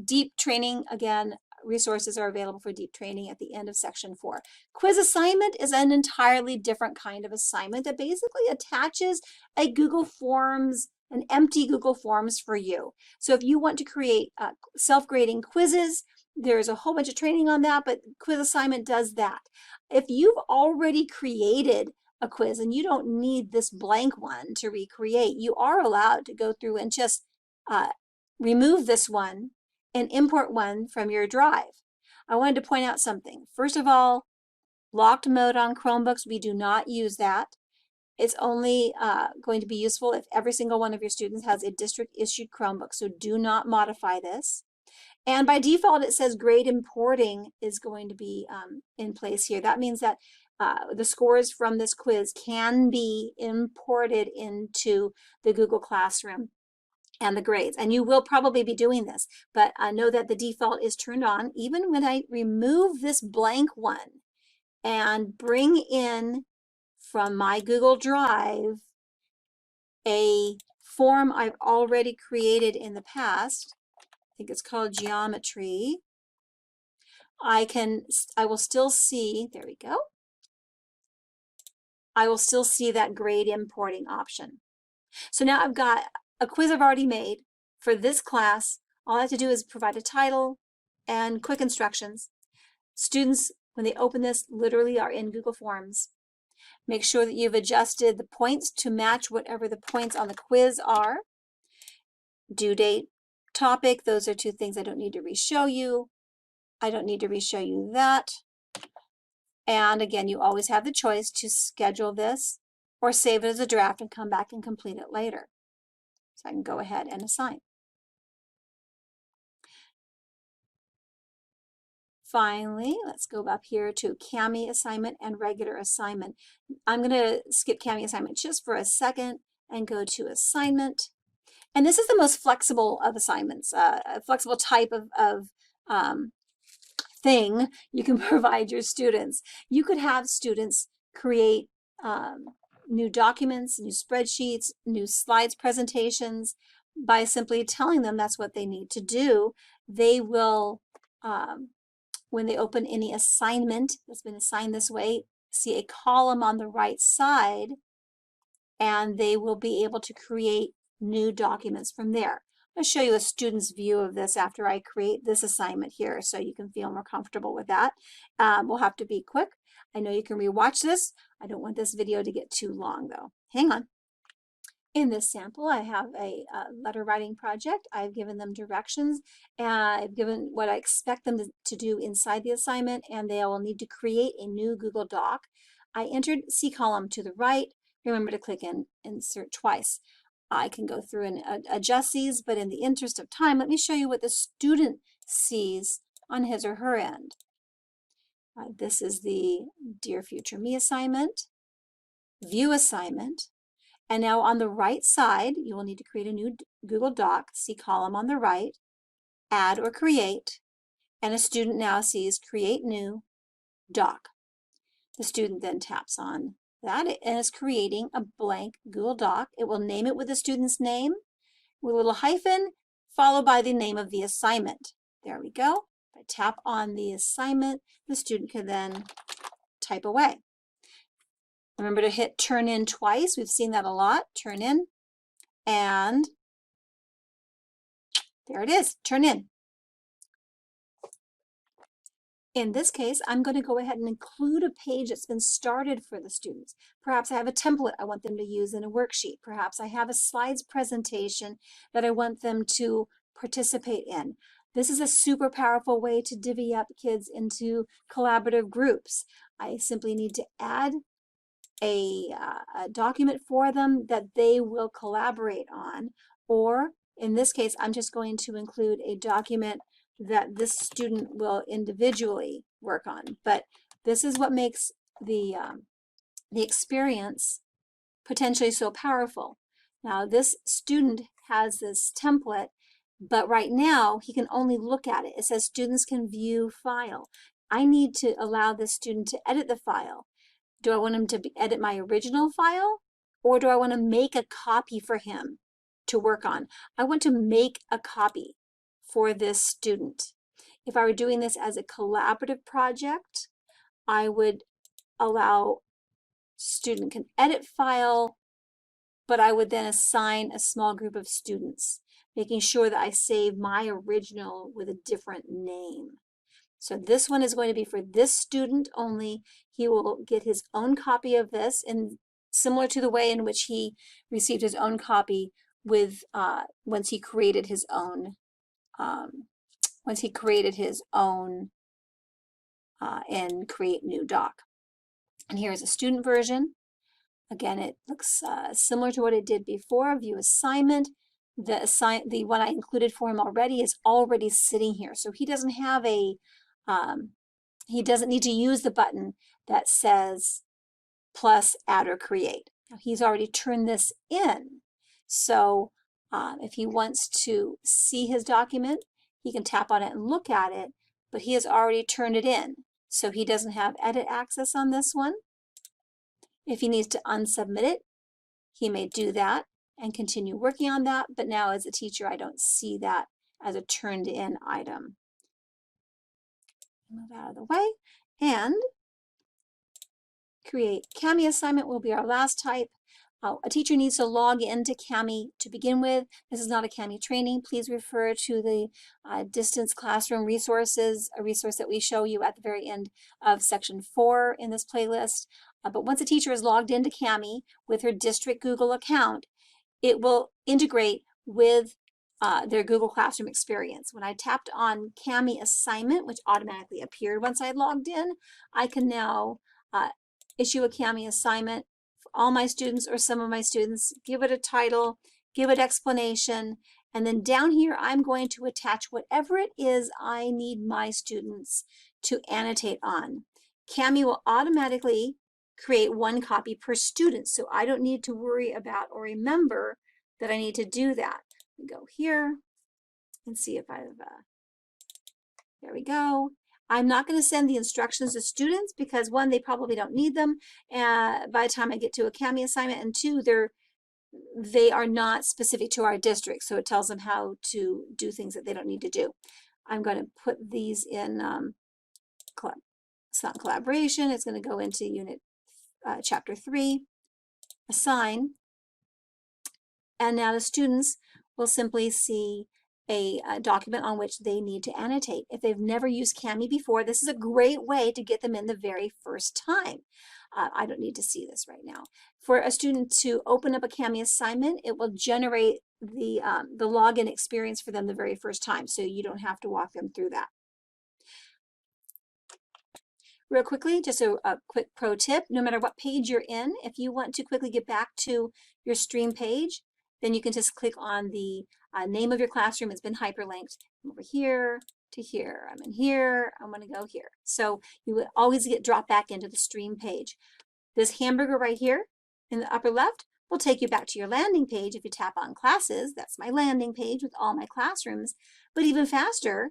Deep training, again, resources are available for deep training at the end of section 4. Quiz assignment is an entirely different kind of assignment that basically attaches a Google Forms, an empty Google Forms for you. So if you want to create self-grading quizzes, there's a whole bunch of training on that, but quiz assignment does that. If you've already created a quiz and you don't need this blank one to recreate, you are allowed to go through and just remove this one and import one from your drive. I wanted to point out something. First of all, locked mode on Chromebooks, we do not use that. It's only going to be useful if every single one of your students has a district-issued Chromebook, so do not modify this. And by default, it says grade importing is going to be in place here. That means that the scores from this quiz can be imported into the Google Classroom and the grades. And you will probably be doing this, but know that the default is turned on. Even when I remove this blank one and bring in from my Google Drive a form I've already created in the past, I think it's called geometry, I will still see, there we go, I will still see that grade importing option. So now I've got a quiz I've already made for this class. All I have to do is provide a title and quick instructions. Students, when they open this, literally are in Google Forms. Make sure that you've adjusted the points to match whatever the points on the quiz are. Due date, topic, those are 2 things I don't need to re-show you. I don't need to re-show you that. And again, you always have the choice to schedule this or save it as a draft and come back and complete it later. So I can go ahead and assign. Finally, let's go up here to Cami assignment and regular assignment. I'm going to skip Cami assignment just for a second and go to assignment. And this is the most flexible of assignments, a flexible type of thing you can provide your students. You could have students create new documents, new spreadsheets, new slides presentations by simply telling them that's what they need to do. They will, when they open any assignment that's been assigned this way, see a column on the right side, and they will be able to create new documents from there. I'll show you a student's view of this after I create this assignment here so you can feel more comfortable with that. We'll have to be quick. I know you can rewatch this. I don't want this video to get too long though. Hang on. In this sample, I have a letter writing project. I've given them directions, and I've given what I expect them to do inside the assignment, and they will need to create a new Google Doc. I entered C column to the right. Remember to click and insert twice. I can go through and adjust these, but in the interest of time, let me show you what the student sees on his or her end. This is the Dear Future Me assignment, View assignment. And now on the right side, you will need to create a new Google Doc, see column on the right, add or create, and a student now sees create new doc. The student then taps on that and is creating a blank Google Doc. It will name it with the student's name with a little hyphen followed by the name of the assignment. There we go. If I tap on the assignment, the student can then type away. Remember to hit turn in twice. We've seen that a lot. Turn in, and there it is, turn in. In this case, I'm going to go ahead and include a page that's been started for the students. Perhaps I have a template I want them to use in a worksheet. Perhaps I have a slides presentation that I want them to participate in. This is a super powerful way to divvy up kids into collaborative groups. I simply need to add a document for them that they will collaborate on, or in this case, I'm just going to include a document that this student will individually work on. But this is what makes the experience potentially so powerful. Now, this student has this template, but right now he can only look at it. It says students can view file. I need to allow this student to edit the file. Do I want him to edit my original file, or do I want to make a copy for him to work on? I want to make a copy for this student. If I were doing this as a collaborative project, I would allow student can edit file, but I would then assign a small group of students, making sure that I save my original with a different name. So this one is going to be for this student only. He will get his own copy of this, and similar to the way in which he received his own copy with once he created his own and create new doc. And here's a student version. Again, it looks similar to what it did before. View assignment. The one I included for him already is already sitting here, so he doesn't have a he doesn't need to use the button that says plus, add, or create. Now, he's already turned this in. So if he wants to see his document, he can tap on it and look at it, but he has already turned it in. So he doesn't have edit access on this one. If he needs to unsubmit it, he may do that and continue working on that. But now as a teacher, I don't see that as a turned in item. Move out of the way and create Cami assignment will be our last type. A teacher needs to log into Cami to begin with. This is not a Cami training. Please refer to the distance classroom resources, a resource that we show you at the very end of section 4 in this playlist. But once a teacher is logged into Cami with her district Google account, it will integrate with their Google Classroom experience. When I tapped on Cami assignment, which automatically appeared once I logged in, I can now issue a Cami assignment for all my students or some of my students, give it a title, give it explanation, and then down here I'm going to attach whatever it is I need my students to annotate on. Cami will automatically create one copy per student, so I don't need to worry about or remember that I need to do that. Go here and see if I've, there we go. I'm not going to send the instructions to students because one, they probably don't need them by the time I get to a Cami assignment, and two, they are not specific to our district, so it tells them how to do things that they don't need to do. I'm going to put these in, it's not collaboration, it's going to go into unit chapter 3, assign, and now the students will simply see a document on which they need to annotate. If they've never used Cami before, this is a great way to get them in the very first time. I don't need to see this right now. For a student to open up a Cami assignment, it will generate the login experience for them the very first time, so you don't have to walk them through that. Real quickly, just a quick pro tip, no matter what page you're in, if you want to quickly get back to your stream page, then you can just click on the name of your classroom. It's been hyperlinked over here to here. I'm in here, I'm gonna go here. So you will always get dropped back into the stream page. This hamburger right here in the upper left will take you back to your landing page. If you tap on classes, that's my landing page with all my classrooms. But even faster,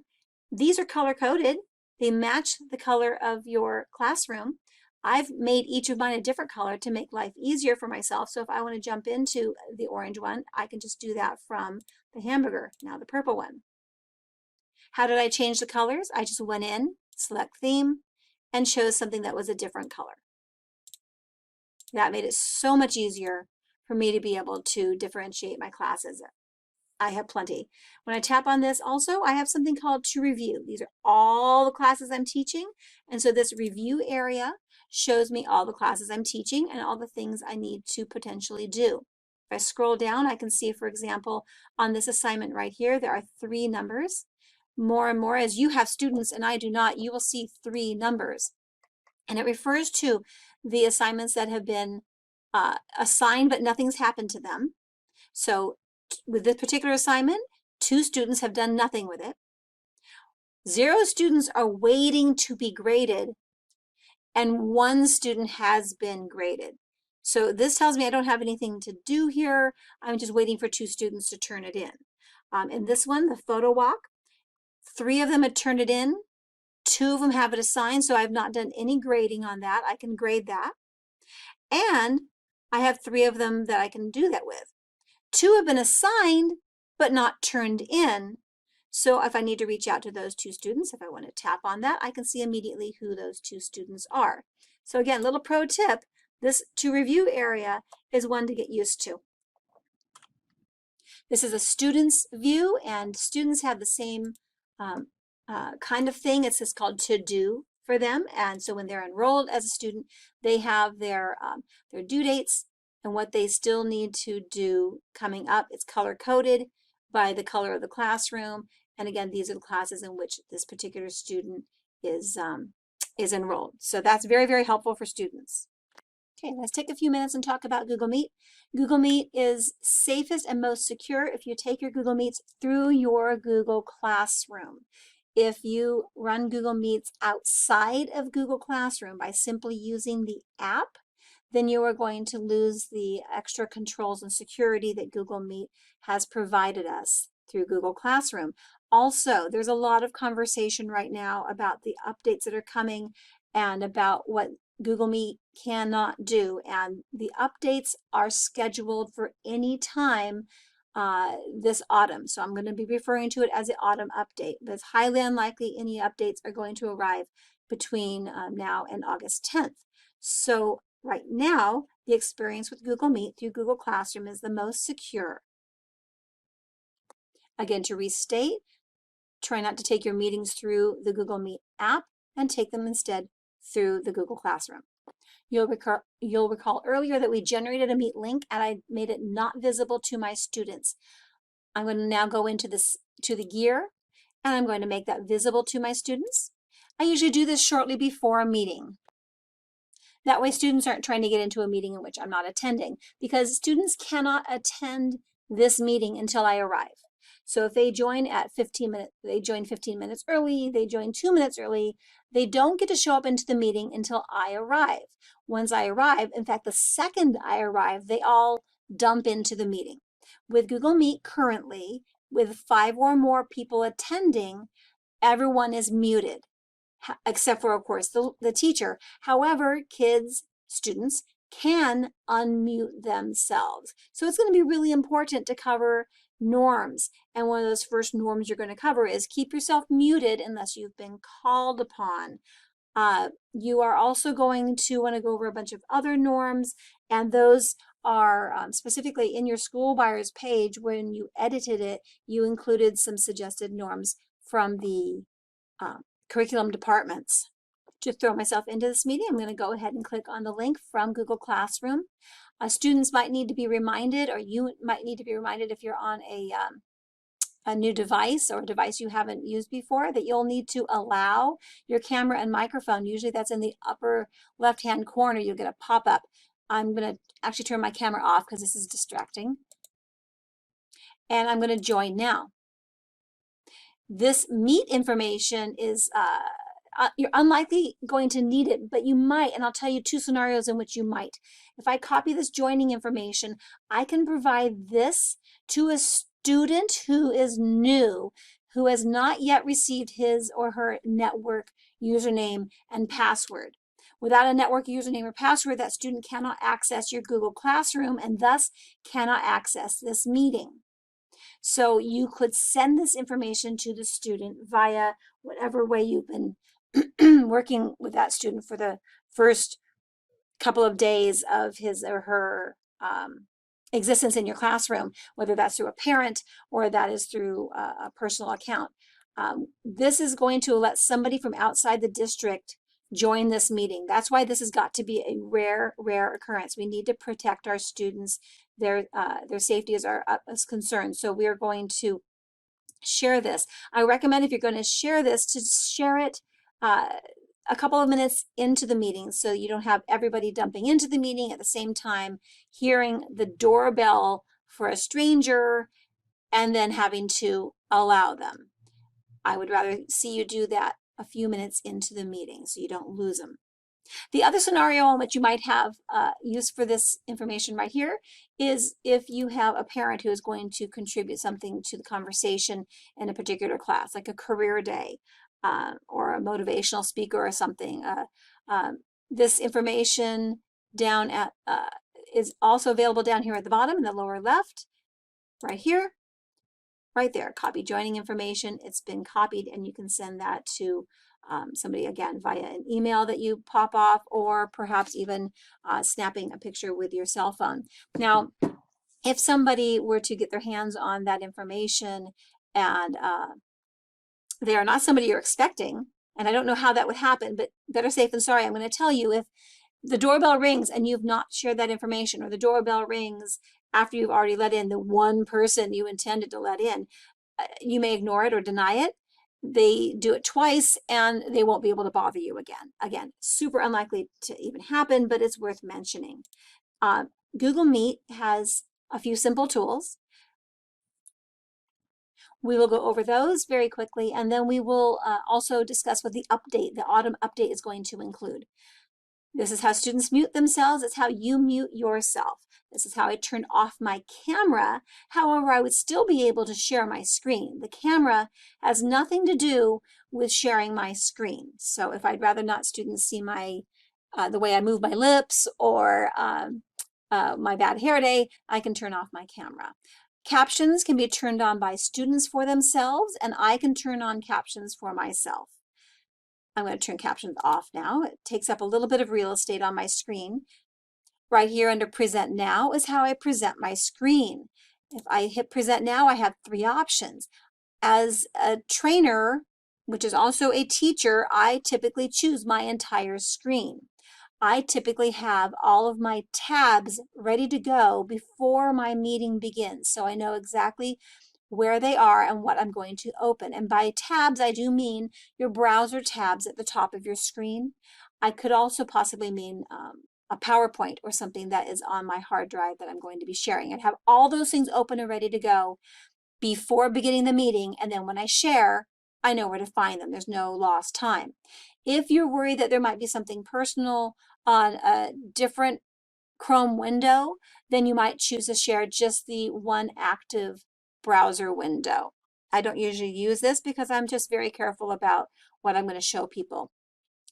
these are color coded. They match the color of your classroom. I've made each of mine a different color to make life easier for myself. So if I want to jump into the orange one, I can just do that from the hamburger, now the purple one. How did I change the colors? I just went in, select theme, and chose something that was a different color. That made it so much easier for me to be able to differentiate my classes. I have plenty. When I tap on this also, I have something called to review. These are all the classes I'm teaching. And so this review area shows me all the classes I'm teaching and all the things I need to potentially do. If I scroll down, I can see, for example, on this assignment right here, there are 3 numbers. More and more, as you have students and I do not, you will see 3 numbers. And it refers to the assignments that have been assigned, but nothing's happened to them. So with this particular assignment, 2 students have done nothing with it. 0 students are waiting to be graded, and 1 student has been graded. So this tells me I don't have anything to do here. I'm just waiting for 2 students to turn it in. In this one, the photo walk, 3 of them had turned it in. 2 of them have it assigned, so I've not done any grading on that. I can grade that. And I have 3 of them that I can do that with. 2 have been assigned, but not turned in. So if I need to reach out to those 2 students, if I want to tap on that, I can see immediately who those 2 students are. So again, little pro tip, this to review area is one to get used to. This is a student's view, and students have the same kind of thing. It's just called to do for them. And so when they're enrolled as a student, they have their due dates and what they still need to do coming up. It's color coded by the color of the classroom. And again, these are the classes in which this particular student is enrolled. So that's very, very helpful for students. Okay, let's take a few minutes and talk about Google Meet. Google Meet is safest and most secure if you take your Google Meets through your Google Classroom. If you run Google Meets outside of Google Classroom by simply using the app, then you are going to lose the extra controls and security that Google Meet has provided us through Google Classroom. Also, there's a lot of conversation right now about the updates that are coming and about what Google Meet cannot do. And the updates are scheduled for any time this autumn. So I'm going to be referring to it as the autumn update, but it's highly unlikely any updates are going to arrive between now and August 10th. So right now, the experience with Google Meet through Google Classroom is the most secure. Again, to restate, try not to take your meetings through the Google Meet app and take them instead through the Google Classroom. You'll recall earlier that we generated a Meet link and I made it not visible to my students. I'm going to now go into the gear, and I'm going to make that visible to my students. I usually do this shortly before a meeting. That way students aren't trying to get into a meeting in which I'm not attending, because students cannot attend this meeting until I arrive. So if they join at 15 minutes, they join 15 minutes early, they join 2 minutes early, they don't get to show up into the meeting until I arrive. Once I arrive, in fact, the second I arrive, they all dump into the meeting. With Google Meet currently, with 5 or more people attending, everyone is muted, except for, of course, the teacher. However, students can unmute themselves. So it's going to be really important to cover norms. And one of those first norms you're going to cover is keep yourself muted unless you've been called upon. You are also going to want to go over a bunch of other norms, and those are specifically in your school buyer's page. When you edited it, you included some suggested norms from the curriculum departments. To throw myself into this meeting, I'm going to go ahead and click on the link from Google Classroom. Students might need to be reminded, or you might need to be reminded if you're on a new device or a device you haven't used before, that you'll need to allow your camera and microphone. Usually that's in the upper left-hand corner. You'll get a pop-up. I'm going to actually turn my camera off because this is distracting. And I'm going to join now. This Meet information is, you're unlikely going to need it, but you might, and I'll tell you 2 scenarios in which you might. If I copy this joining information, I can provide this to a student who is new, who has not yet received his or her network username and password. Without a network username or password, that student cannot access your Google Classroom and thus cannot access this meeting. So you could send this information to the student via whatever way you've been working with that student for the first couple of days of his or her existence in your classroom, whether that's through a parent or that is through a personal account. This is going to let somebody from outside the district join this meeting. That's why this has got to be a rare occurrence. We need to protect our students. Their safety is our utmost concern. So we are going to share this. I recommend, if you're going to share this, to share it a couple of minutes into the meeting, so you don't have everybody dumping into the meeting at the same time, hearing the doorbell for a stranger and then having to allow them. I would rather see you do that a few minutes into the meeting so you don't lose them. The other scenario in which you might have use for this information right here is if you have a parent who is going to contribute something to the conversation in a particular class, like a career day or a motivational speaker or something. This information down at is also available down here at the bottom in the lower left, right here. Right there, copy joining information. It's been copied, and you can send that to somebody, again, via an email that you pop off, or perhaps even snapping a picture with your cell phone. Now, if somebody were to get their hands on that information and they are not somebody you're expecting, and I don't know how that would happen, but better safe than sorry, I'm going to tell you, if the doorbell rings and you've not shared that information, or the doorbell rings after you've already let in the one person you intended to let in, you may ignore it or deny it. They do it twice and they won't be able to bother you again. Again, super unlikely to even happen, but it's worth mentioning. Google Meet has a few simple tools. We will go over those very quickly, and then we will also discuss what the autumn update is going to include. This is how students mute themselves. It's how you mute yourself. This is how I turn off my camera. However, I would still be able to share my screen. The camera has nothing to do with sharing my screen. So if I'd rather not students see my the way I move my lips or my bad hair day, I can turn off my camera. Captions can be turned on by students for themselves, and I can turn on captions for myself. I'm going to turn captions off now. It takes up a little bit of real estate on my screen. Right here under Present Now is how I present my screen. If I hit Present Now, I have 3 options. As a trainer, which is also a teacher, I typically choose my entire screen. I typically have all of my tabs ready to go before my meeting begins, so I know exactly where they are and what I'm going to open. And by tabs, I do mean your browser tabs at the top of your screen. I could also possibly mean a PowerPoint or something that is on my hard drive that I'm going to be sharing, and have all those things open and ready to go before beginning the meeting. And then when I share, I know where to find them. There's no lost time. If you're worried that there might be something personal on a different Chrome window, then you might choose to share just the one active browser window. I don't usually use this because I'm just very careful about what I'm going to show people.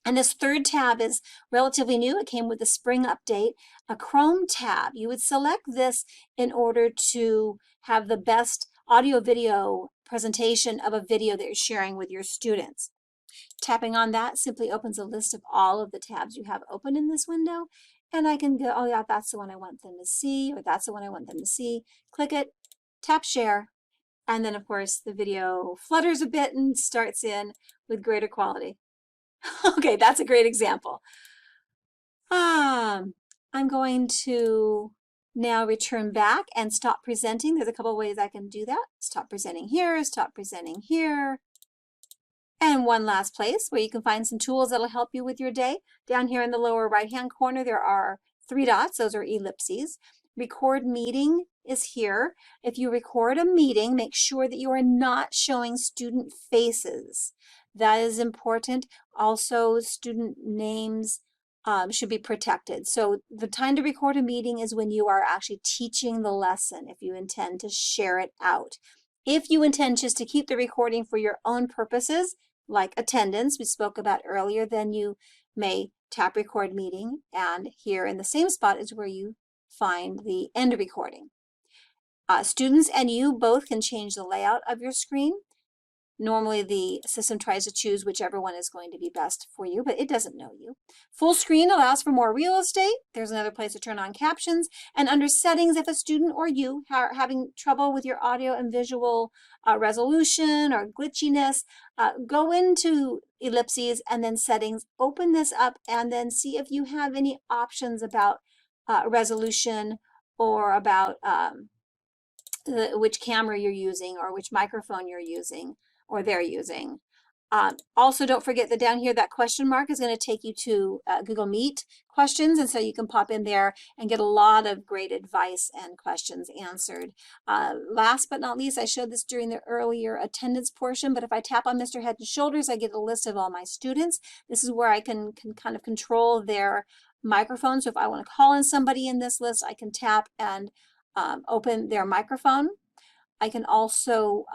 And this third tab is relatively new. It came with the spring update, a Chrome tab. You would select this in order to have the best audio video presentation of a video that you're sharing with your students. Tapping on that simply opens a list of all of the tabs you have open in this window. And I can go, oh yeah, that's the one I want them to see, or that's the one I want them to see. Click it, tap share, and then of course the video flutters a bit and starts in with greater quality. Okay, that's a great example. I'm going to now return back and stop presenting. There's a couple of ways I can do that. Stop presenting here, stop presenting here. And one last place where you can find some tools that'll help you with your day. Down here in the lower right-hand corner, there are 3 dots. Those are ellipses. Record meeting is here. If you record a meeting, make sure that you are not showing student faces. That is important. Also, student names should be protected. So the time to record a meeting is when you are actually teaching the lesson, if you intend to share it out. If you intend just to keep the recording for your own purposes, like attendance we spoke about earlier, then you may tap record meeting, and here in the same spot is where you find the end recording. Students and you both can change the layout of your screen. Normally the system tries to choose whichever one is going to be best for you, but it doesn't know you. Full screen allows for more real estate. There's another place to turn on captions. And under settings, if a student or you are having trouble with your audio and visual resolution or glitchiness, go into ellipses and then settings, open this up, and then see if you have any options about resolution or about which camera you're using or which microphone you're using or they're using. Also, don't forget that down here, that question mark is going to take you to Google Meet questions, and so you can pop in there and get a lot of great advice and questions answered. Last but not least, I showed this during the earlier attendance portion, but if I tap on Mr. Head and Shoulders, I get a list of all my students. This is where I can kind of control their microphone. So if I want to call in somebody in this list, I can tap and open their microphone. I can also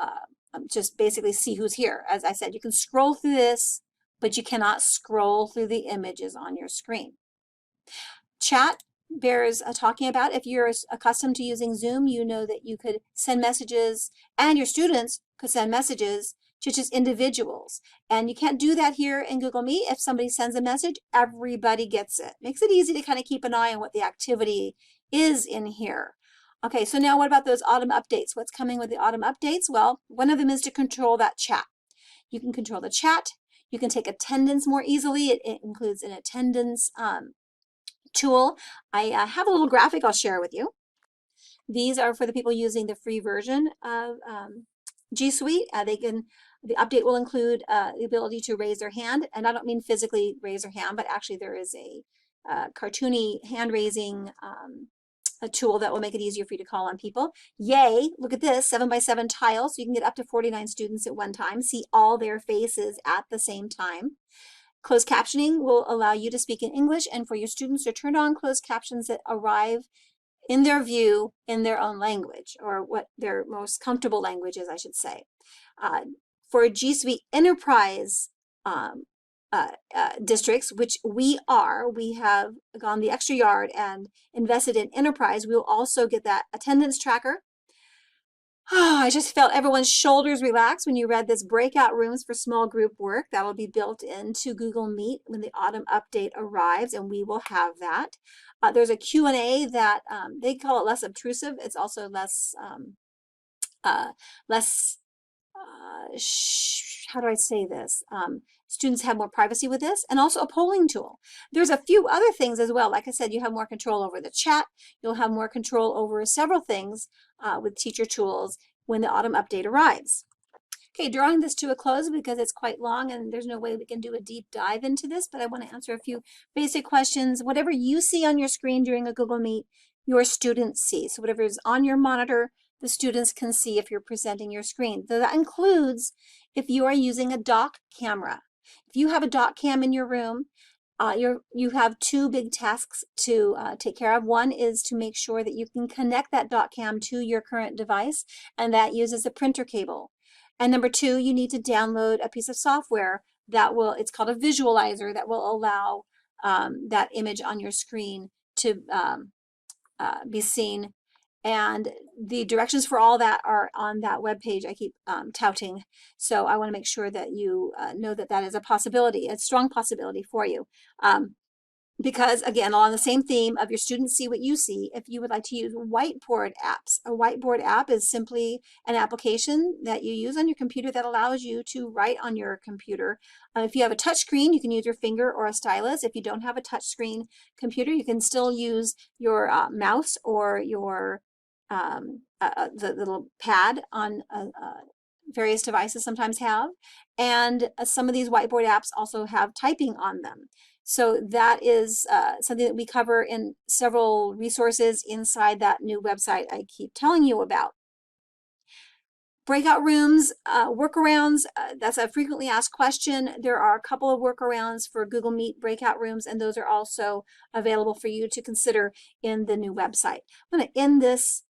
just basically see who's here. As I said, you can scroll through this, but you cannot scroll through the images on your screen. Chat bears talking about. If you're accustomed to using Zoom, you know that you could send messages, and your students could send messages to just individuals. And you can't do that here in Google Meet. If somebody sends a message, everybody gets it. Makes it easy to kind of keep an eye on what the activity is in here. Okay, so now what about those autumn updates? What's coming with the autumn updates? Well, one of them is to control that chat. You can control the chat. You can take attendance more easily. It includes an attendance tool. I have a little graphic I'll share with you. These are for the people using the free version of G Suite. The update will include the ability to raise their hand, and I don't mean physically raise their hand, but actually there is a cartoony hand raising a tool that will make it easier for you to call on people. Yay, look at this, 7x7 tiles, so you can get up to 49 students at one time, see all their faces at the same time. Closed captioning will allow you to speak in English and for your students to turn on closed captions that arrive in their view in their own language, or what their most comfortable language is, I should say. For G Suite Enterprise districts, which we have gone the extra yard and invested in Enterprise, we will also get that attendance tracker. Oh, I just felt everyone's shoulders relax when you read this, breakout rooms for small group work. That will be built into Google Meet when the autumn update arrives, and we will have that. There's a Q&A that they call it less obtrusive. It's also less, how do I say this? Students have more privacy with this, and also a polling tool. There's a few other things as well. Like I said, you have more control over the chat. You'll have more control over several things with teacher tools when the autumn update arrives. Okay, drawing this to a close because it's quite long and there's no way we can do a deep dive into this, but I want to answer a few basic questions. Whatever you see on your screen during a Google Meet, your students see. So whatever is on your monitor, the students can see if you're presenting your screen. So that includes if you are using a dock camera. If you have a dock cam in your room, you have two big tasks to take care of. One is to make sure that you can connect that dock cam to your current device, and that uses a printer cable. And number two, you need to download a piece of software that will, it's called a visualizer, that will allow that image on your screen to be seen. And the directions for all that are on that web page I keep touting. So I want to make sure that you know that that is a possibility, a strong possibility for you. Because again, along the same theme of your students see what you see, if you would like to use whiteboard apps, a whiteboard app is simply an application that you use on your computer that allows you to write on your computer. If you have a touch screen, you can use your finger or a stylus. If you don't have a touch screen computer, you can still use your mouse or your the little pad on various devices sometimes have. And some of these whiteboard apps also have typing on them. So that is something that we cover in several resources inside that new website I keep telling you about. Breakout rooms, workarounds, that's a frequently asked question. There are a couple of workarounds for Google Meet breakout rooms, and those are also available for you to consider in the new website. I'm going to end this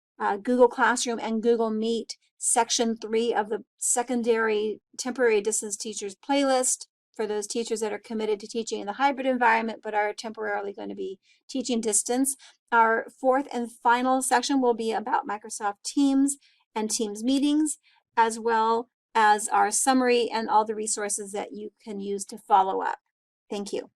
Google Classroom and Google Meet section 3 of the secondary temporary distance teachers playlist for those teachers that are committed to teaching in the hybrid environment but are temporarily going to be teaching distance. Our fourth and final section will be about Microsoft Teams and Teams meetings, as well as our summary and all the resources that you can use to follow up. Thank you.